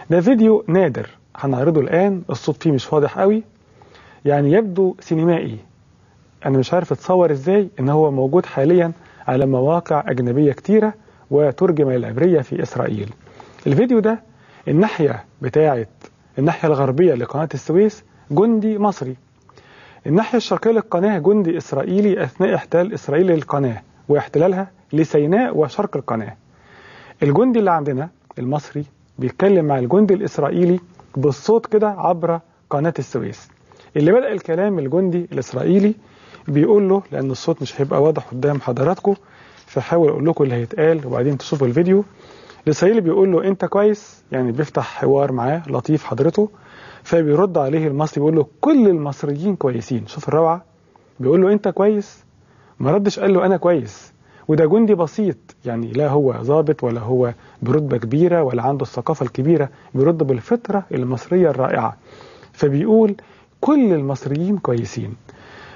ده فيديو نادر هنعرضه الآن، الصوت فيه مش واضح قوي، يعني يبدو سينمائي. أنا مش عارف اتصور إزاي، إن هو موجود حاليا على مواقع أجنبية كتيرة وترجم العبرية في إسرائيل. الفيديو ده الناحية الغربية لقناة السويس جندي مصري، الناحية الشرقية للقناة جندي إسرائيلي أثناء احتلال إسرائيل للقناة واحتلالها لسيناء وشرق القناة. الجندي اللي عندنا المصري بيتكلم مع الجندي الإسرائيلي بالصوت كده عبر قناة السويس. اللي بدأ الكلام الجندي الإسرائيلي بيقول له، لأن الصوت مش هيبقى واضح قدام حضراتكم فحاول أقول لكم اللي هيتقال وبعدين تشوفوا الفيديو. الإسرائيلي بيقول له أنت كويس، يعني بيفتح حوار معاه لطيف حضرته، فبيرد عليه المصري بيقول له كل المصريين كويسين. شوف الروعة، بيقول له أنت كويس، ما ردش قال له أنا كويس. وده جندي بسيط، يعني لا هو ضابط ولا هو برتبة كبيرة ولا عنده الثقافة الكبيرة، بيرد بالفطرة المصرية الرائعة، فبيقول كل المصريين كويسين.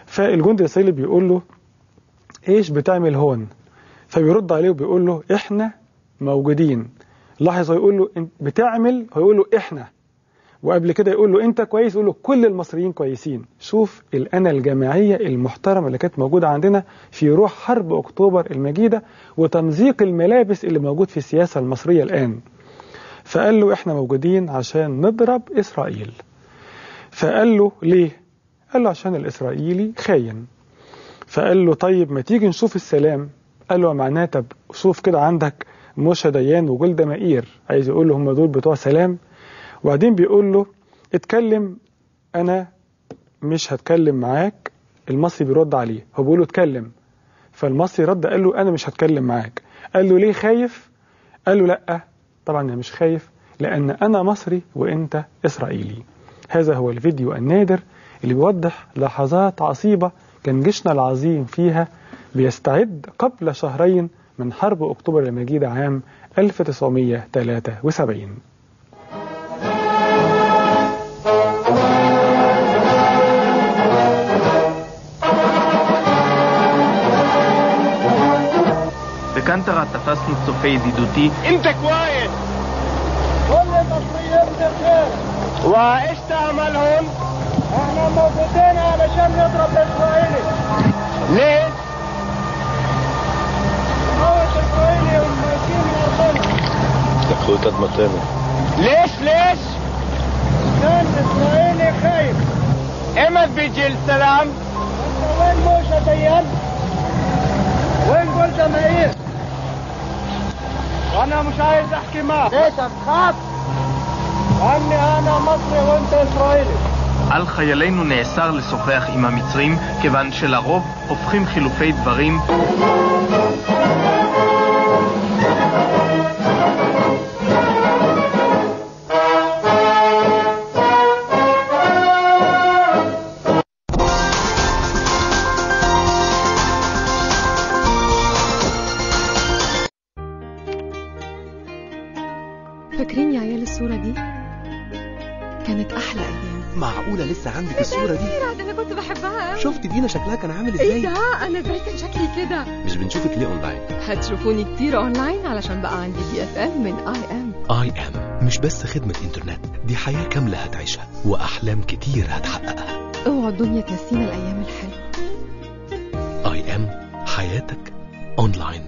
فالجندي الإسرائيلي بيقول له إيش بتعمل هون؟ فبيرد عليه وبيقول له إحنا موجودين. لاحظ، يقول له بتعمل، هيقول له إحنا، وقبل كده يقول له أنت كويس، يقول له كل المصريين كويسين. شوف الأنا الجماعية المحترمة اللي كانت موجودة عندنا في روح حرب أكتوبر المجيدة وتمزيق الملابس اللي موجود في السياسة المصرية الآن. فقال له إحنا موجودين عشان نضرب إسرائيل. فقال له ليه؟ قال له عشان الإسرائيلي خاين. فقال له طيب ما تيجي نشوف السلام. قال له معناه طب شوف كده عندك موشى ديان وجولدا مائير، عايز يقول له هم دول بتوع سلام. وبعدين بيقول له اتكلم، أنا مش هتكلم معاك. المصري بيرد عليه، هو بيقول له اتكلم، فالمصري رد قال له أنا مش هتكلم معاك. قال له ليه خايف؟ قال له لأ طبعا أنا مش خايف، لأن أنا مصري وإنت إسرائيلي. هذا هو الفيديو النادر اللي بيوضح لحظات عصيبة كان جيشنا العظيم فيها بيستعد قبل شهرين من حرب أكتوبر المجيدة عام 1973. בקנטרה תפסנו צופה ידידותי. انت كويس، كل المصريين بخير. وايش تعمل هون؟ احنا موجودين علشان نضرب الاسرائيلي. ليه؟ نموت الاسرائيلي ونمشيه من ارضنا. ياخذوا تدمتنا. ليش؟ كان اسرائيلي خايف. امتى بيجي السلام؟ انت وين موشى ديان؟ وين جولدا مائير؟ وانا مش عايز احكي معك. ليه تخاف؟ لاني انا مصري وانت اسرائيلي. על חיילינו נאסר לשוחח עם המצרים כיוון שלרוב הופכים חילופי דברים. فاكرين يا عيال الصورة دي؟ كانت أحلى أيام. معقولة لسه عندك الصورة دي؟ ده أنا كنت بحبها أوي. شفت دينا شكلها كان عامل ازاي؟ إيه ده؟ أنا إزاي كان شكلي كده؟ مش بنشوفك ليه اونلاين؟ هتشوفوني كتير أونلاين علشان بقى عندي DFM من IM. مش بس خدمة انترنت، دي حياة كاملة هتعيشها وأحلام كتير هتحققها. اوعوا الدنيا تنسينا الأيام الحلوة. IM، حياتك أونلاين.